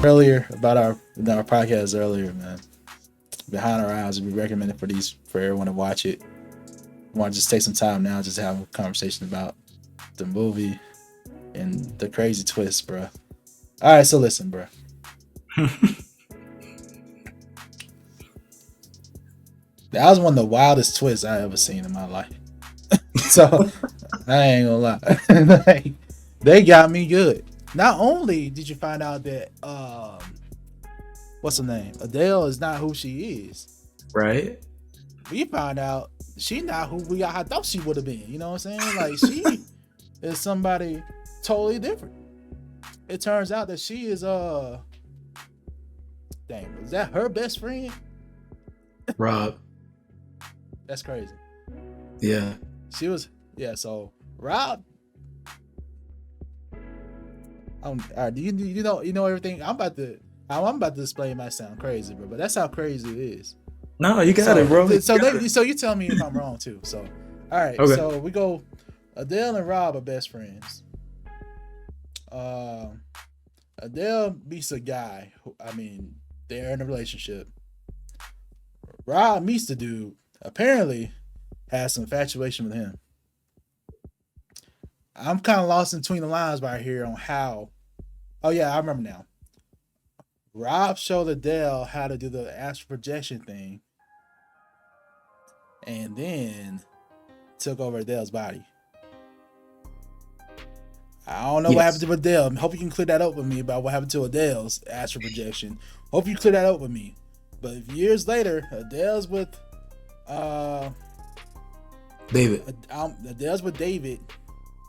earlier about our podcast earlier, man. Behind Our Eyes, we recommend it for everyone to watch it. I want to just take some time now, just to have a conversation about the movie and the crazy twist, bro. All right, so listen, bro. That was one of the wildest twists I ever seen in my life. So I ain't gonna lie. They got me good. Not only did you find out that what's her name? Adele is not who she is. Right. We found out she not who I thought she would have been. You know what I'm saying? Like she is somebody totally different. It turns out that she is was that her best friend? Rob. That's crazy. Yeah. She was so Rob. All right, do you know everything? I'm about to explain. It might sound crazy, bro, but that's how crazy it is. No, you got it, bro. So you tell me if I'm wrong too. So, all right. Okay. So we go. Adele and Rob are best friends. Adele meets a guy. They're in a relationship. Rob meets the dude. Apparently, has some infatuation with him. I'm kind of lost in between the lines right here on how. Oh yeah, I remember now. Rob showed Adele how to do the astral projection thing, and then took over Adele's body. I don't know what happened to Adele. Hope you can clear that up with me about what happened to Adele's astral projection. Hope you clear that up with me. But years later, Adele's with David. Adele's with David,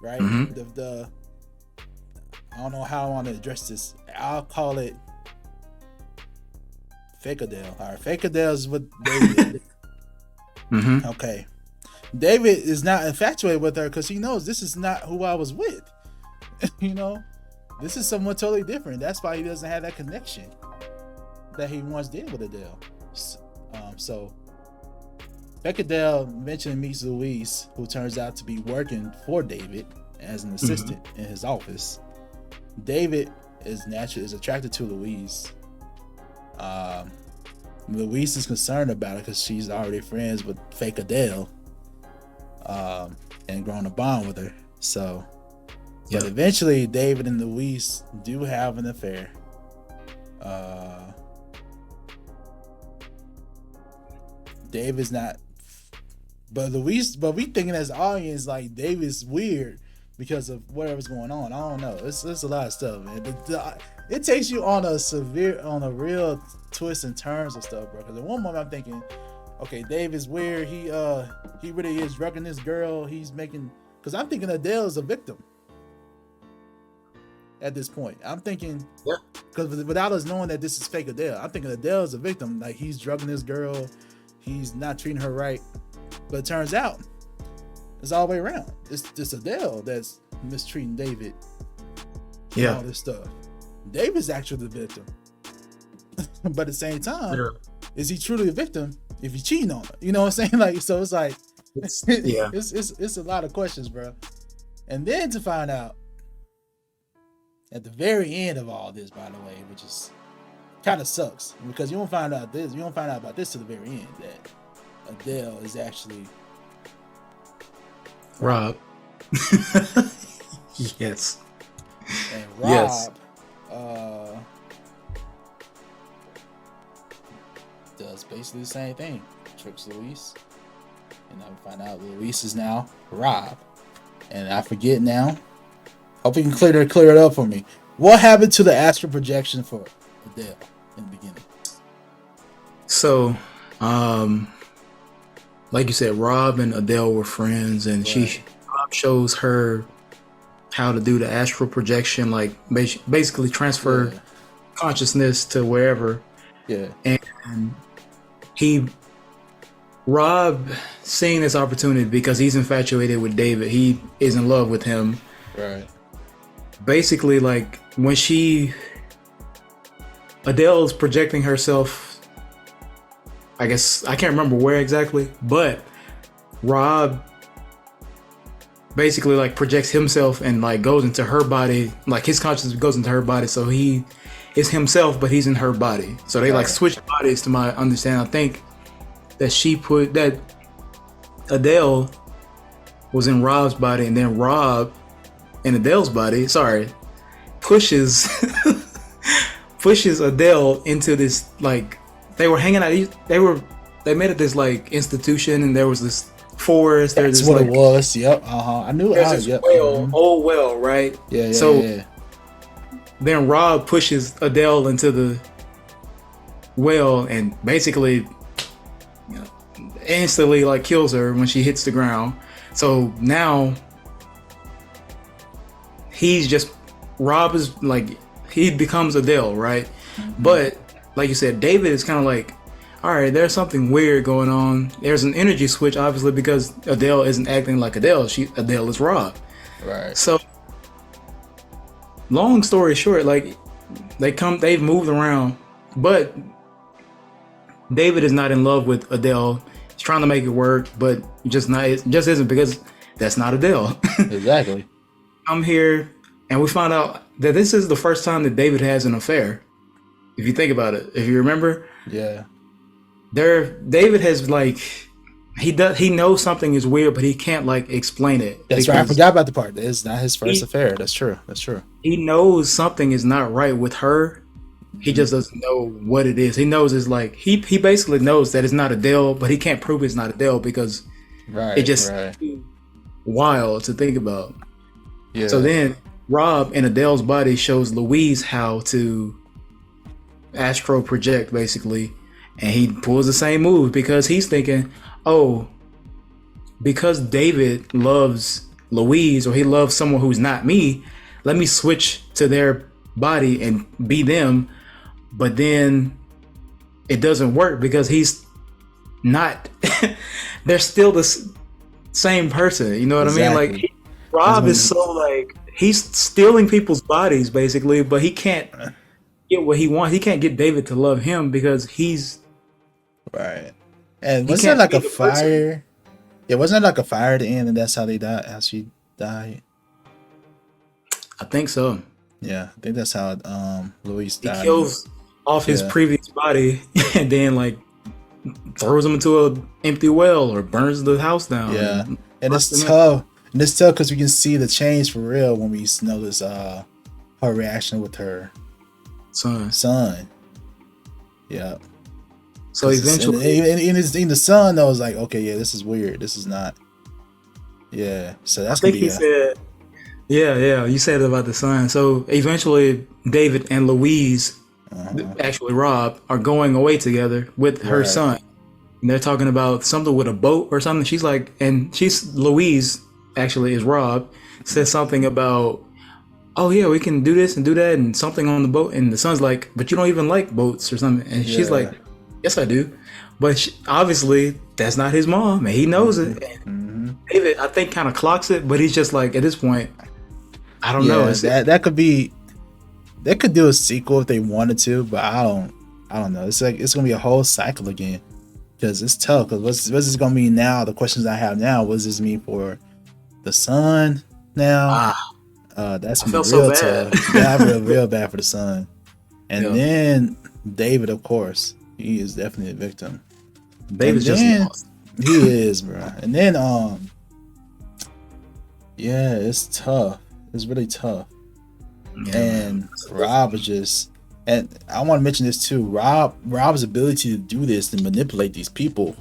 right? Mm-hmm. The I don't know how I want to address this. I'll call it Fake Adele. All right, Fake Adele's with David. Mm-hmm. Okay. David is not infatuated with her because he knows this is not who I was with. You know, this is someone totally different. That's why he doesn't have that connection that he once did with Adele. So Fake Adele eventually meets Louise, who turns out to be working for David as an assistant in his office. David is attracted to Louise. Louise is concerned about it because she's already friends with Fake Adele, and grown a bond with her. So, but eventually, David and Louise do have an affair. David's not, but Louise. But we thinking as audience like David's weird because of whatever's going on. I don't know. It's a lot of stuff, man. It takes you on a real twist and turns of stuff, bro. Because at one moment I'm thinking, okay, David's weird. He really is drugging this girl. He's making, because I'm thinking Adele is a victim at this point. I'm thinking, because without us knowing that this is Fake Adele, I'm thinking Adele is a victim. Like he's drugging this girl. He's not treating her right. But it turns out it's all the way around. It's just Adele that's mistreating David. Yeah. All this stuff. David's actually the victim. But at the same time, is he truly a victim if he's cheating on her? You know what I'm saying? Like, so it's like, it's a lot of questions, bro. And then to find out at the very end of all this, by the way, which is kind of sucks because you don't find out about this to the very end, that Adele is actually Rob. Yes. And Rob does basically the same thing. Tricks Louise. And I find out Louise is now Rob. And I forget now. Hope you can clear it up for me. What happened to the astral projection for Adele in the beginning? So, like you said, Rob and Adele were friends, and Rob shows her how to do the astral projection, like basically transfer consciousness to wherever. Yeah. And Rob seeing this opportunity because he's infatuated with David. He is in love with him. Right. Basically, like when Adele's projecting herself, I guess I can't remember where exactly, but Rob basically like projects himself and like goes into her body, like his consciousness goes into her body, so he is himself, but he's in her body. So they like Right. switch bodies, to my understanding. I think that she put that Adele was in Rob's body, and then Rob in Adele's body, pushes pushes Adele into this, like, they were hanging out. They made it this like institution, and there was this forest. That's what it was. Yep. I knew. There's this old well, right? Yeah. So then Rob pushes Adele into the well, and basically, instantly like kills her when she hits the ground. So now Rob is like, he becomes Adele, right? Mm-hmm. But like you said, David is kind of like, all right, there's something weird going on. There's an energy switch, obviously, because Adele isn't acting like Adele. Adele is Rob. Right. So, long story short, like, they've moved around, but David is not in love with Adele. He's trying to make it work, but it just isn't, because that's not Adele. Exactly. I'm here, and we find out that this is the first time that David has an affair. If you think about it, if you remember, yeah, David has like, he knows something is weird, but he can't like explain it. That's right. I forgot about the part. It's not his first affair. That's true. He knows something is not right with her. He just doesn't know what it is. He knows it's like, he basically knows that it's not Adele, but he can't prove it's not Adele because it just wild to think about. Yeah. So then Rob in Adele's body shows Louise how to astro project, basically, and he pulls the same move because he's thinking, oh, because David loves Louise, or he loves someone who's not me, let me switch to their body and be them. But then it doesn't work because he's not they're still the same person, you know what I mean? Like, Rob is so like, he's stealing people's bodies basically, but he can't get what he wants. He can't get David to love him because he's right. And wasn't it like a fire? Yeah, wasn't it like a fire at the end, and that's how they died? How she died? I think so. Yeah, I think that's how Louise died. He kills off his previous body, and then like throws him into an empty well or burns the house down. Yeah, and it's tough. And it's tough because we can see the change for real when we notice her reaction with her son. Yeah. So eventually, in the son, I was like, okay, yeah, this is weird. This is not. Yeah. So that's. I think he said. Yeah. You said it about the son. So eventually, David and Louise, actually Rob, are going away together with her son. And they're talking about something with a boat or something. She's like, and Louise actually is Rob, says something about, oh yeah, we can do this and do that, and something on the boat. And the son's like, but you don't even like boats or something. And she's like, yes, I do. But obviously, that's not his mom, and he knows it. And David, I think, kind of clocks it, but he's just like, at this point, I don't know. That could be. They could do a sequel if they wanted to, but I don't know. It's like it's gonna be a whole cycle again because it's tough. Because what's this gonna mean now? The questions I have now: what does this mean for the son now? That's gonna be real tough. Yeah, I feel real bad for the son. And then David, of course, he is definitely a victim. David's just lost. He is, bro. And then yeah, it's tough. It's really tough. Yeah, and Rob is just, and I want to mention this too. Rob's ability to do this and manipulate these people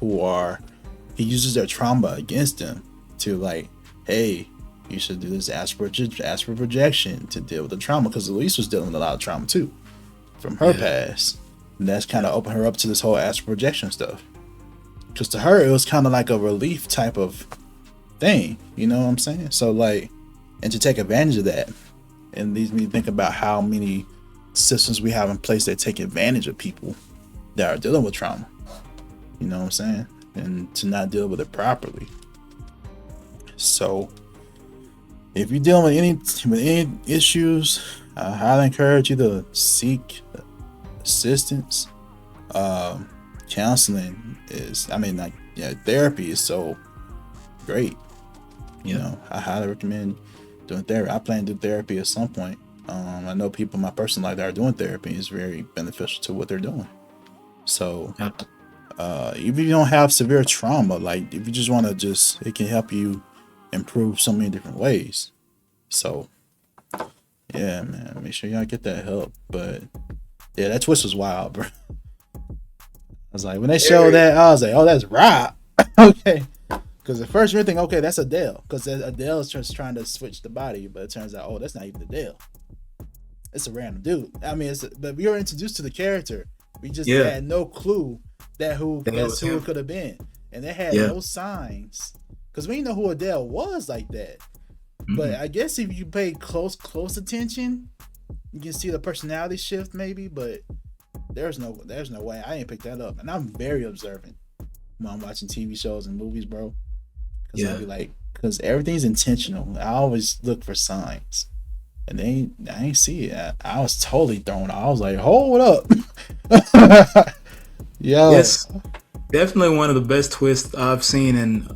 he uses their trauma against them to like, hey, you should do this astral projection to deal with the trauma, because Elise was dealing with a lot of trauma too from her past, and that's kind of opened her up to this whole astral projection stuff. Because to her it was kind of like a relief type of thing, you know what I'm saying? So like, and to take advantage of that. And leads me to think about how many systems we have in place that take advantage of people that are dealing with trauma. You know what I'm saying? And to not deal with it properly. So, if you're dealing with any issues, I highly encourage you to seek assistance. Counseling therapy is so great. You know, I highly recommend doing therapy. I plan to do therapy at some point. I know people in my personal life that are doing therapy is very beneficial to what they're doing. So, if you don't have severe trauma, like if you just want to it can help you improve so many different ways. So, yeah, man, make sure y'all get that help. But yeah, that twist was wild, bro. I was like, when they showed that, I was like, oh, that's Rob. Okay. Because at first you're thinking, okay, that's Adele. Because Adele is just trying to switch the body. But it turns out, oh, that's not even Adele. It's a random dude. I mean, but we were introduced to the character. We just had no clue who it could have been. And they had no signs. Because we didn't know who Adele was like that. Mm-hmm. But I guess if you pay close attention, you can see the personality shift maybe. But there's no way. I ain't picked that up. And I'm very observant when I'm watching TV shows and movies, bro. Because I'll be like, because everything's intentional. I always look for signs. And I ain't see it. I was totally thrown off. I was like, hold up. Yo. Yes. Definitely one of the best twists I've seen in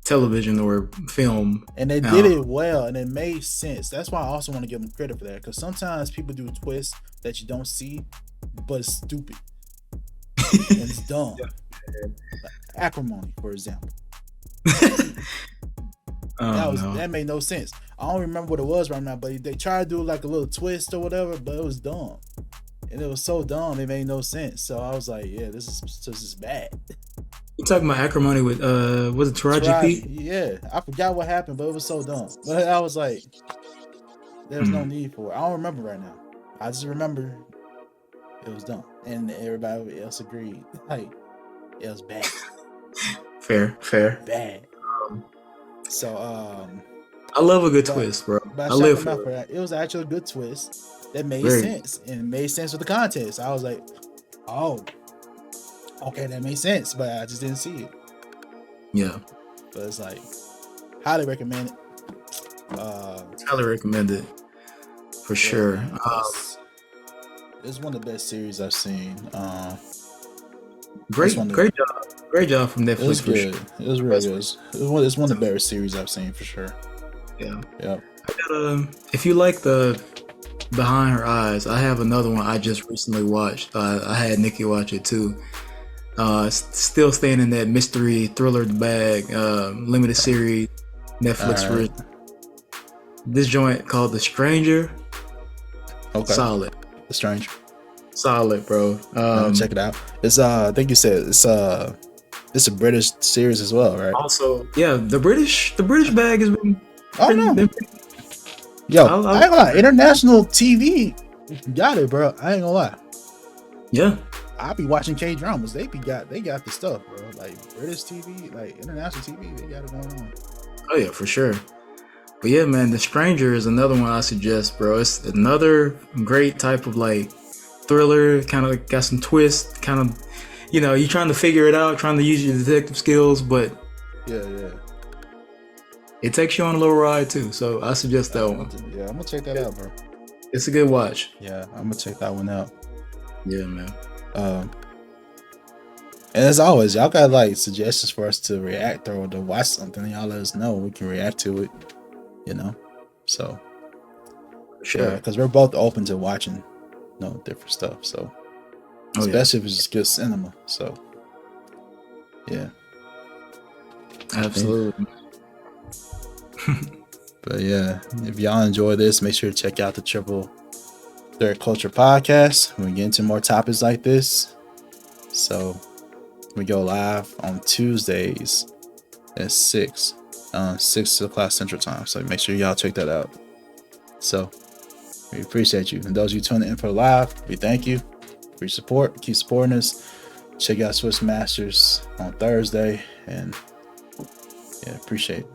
television or film. And they did it well, and it made sense. That's why I also want to give them credit for that. Because sometimes people do twists that you don't see, but it's stupid. And it's dumb. Like acrimony, for example. That made no sense. I don't remember what it was right now, but they tried to do like a little twist or whatever, but it was dumb. And it was so dumb, it made no sense. So I was like, yeah, this is bad. You talking about acrimony with was it Taraji P? Yeah, I forgot what happened, but it was so dumb. But I was like, there's no need for it. I don't remember right now. I just remember it was dumb, and everybody else agreed. Like, it was bad. Fair. Bad. So I love a good twist, bro. But I live for that. It was actually a good twist that made sense, and it made sense with the context. I was like, oh, okay, that made sense, but I just didn't see it. Yeah. But it's like, highly recommend it. Highly recommend it for sure. It's one of the best series I've seen. Great job from Netflix. It was good. It was really good. It's one of the better series I've seen for sure. Yeah. Yeah. I got if you like the Behind Her Eyes, I have another one I just recently watched. I had Nikki watch it too. Still staying in that mystery thriller bag, limited series, Netflix version. This joint called The Stranger. Okay. Solid. The Stranger. Solid, bro. Check it out. It's I think you said it's a British series as well, right? Also, yeah, the British bag has been. Oh no. Yo, I ain't gonna lie. International TV got it, bro. I ain't gonna lie. Yeah. I be watching K-dramas. They got the stuff, bro. Like British TV, like international TV, they got it going on. Oh yeah, for sure. But yeah, man, The Stranger is another one I suggest, bro. It's another great type of like thriller, kind of got some twists, kind of, you're trying to figure it out, trying to use your detective skills, but yeah, it takes you on a little ride too. So I suggest that one. Yeah, I'm gonna check that out, bro. It's a good watch. Yeah, I'm gonna check that one out. Yeah, man. And as always, y'all got like suggestions for us to react or to watch something. Y'all let us know. We can react to it. So sure, because we're both open to watching, different stuff. So especially if it's just good cinema. So yeah, absolutely. But yeah, if y'all enjoy this, make sure to check out the Triple Threat Culture Podcast. We get into more topics like this. So we go live on Tuesdays at 6 o'clock Central Time. So make sure y'all check that out. So we appreciate you. And those of you tuning in for the live, we thank you for your support. Keep supporting us. Check out Swish Masters on Thursday. And yeah, appreciate it.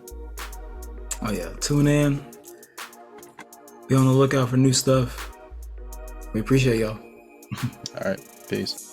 Oh yeah, tune in. Be on the lookout for new stuff. We appreciate y'all. All right, peace.